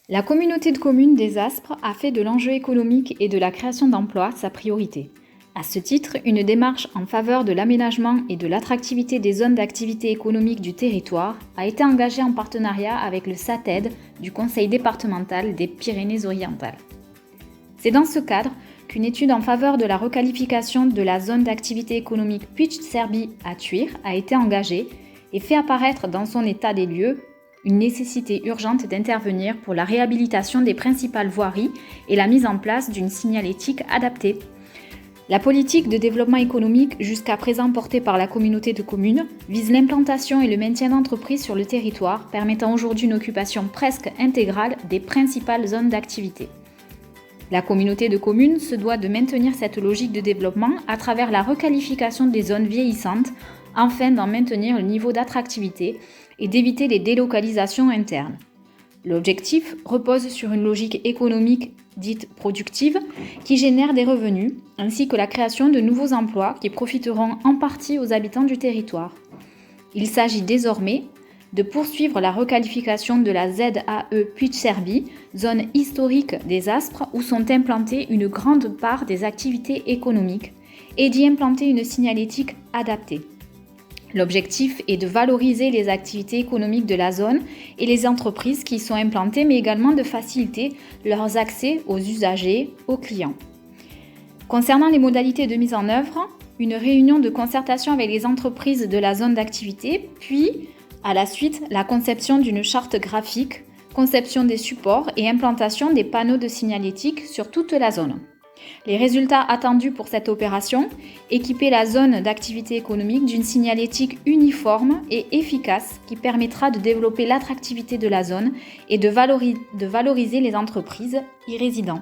La communauté de communes des Aspres a fait de l'enjeu économique et de la création d'emplois sa priorité. À ce titre, une démarche en faveur de l'aménagement et de l'attractivité des zones d'activité économique du territoire a été engagée en partenariat avec le SATED du Conseil départemental des Pyrénées-Orientales. C'est dans ce cadre qu'une étude en faveur de la requalification de la zone d'activité économique Puig-Serbie à Tuir a été engagée et fait apparaître dans son état des lieux une nécessité urgente d'intervenir pour la réhabilitation des principales voiries et la mise en place d'une signalétique adaptée. La politique de développement économique jusqu'à présent portée par la communauté de communes vise l'implantation et le maintien d'entreprises sur le territoire, permettant aujourd'hui une occupation presque intégrale des principales zones d'activité. La communauté de communes se doit de maintenir cette logique de développement à travers la requalification des zones vieillissantes, afin d'en maintenir le niveau d'attractivité et d'éviter les délocalisations internes. L'objectif repose sur une logique économique dite productive qui génère des revenus, ainsi que la création de nouveaux emplois qui profiteront en partie aux habitants du territoire. Il s'agit désormais de poursuivre la requalification de la ZAE Puig-Serbie, zone historique des Aspres où sont implantées une grande part des activités économiques, et d'y implanter une signalétique adaptée. L'objectif est de valoriser les activités économiques de la zone et les entreprises qui y sont implantées, mais également de faciliter leurs accès aux usagers, aux clients. Concernant les modalités de mise en œuvre, une réunion de concertation avec les entreprises de la zone d'activité, puis, à la suite, la conception d'une charte graphique, conception des supports et implantation des panneaux de signalétique sur toute la zone. Les résultats attendus pour cette opération, équiper la zone d'activité économique d'une signalétique uniforme et efficace qui permettra de développer l'attractivité de la zone et de valoriser les entreprises y résidant.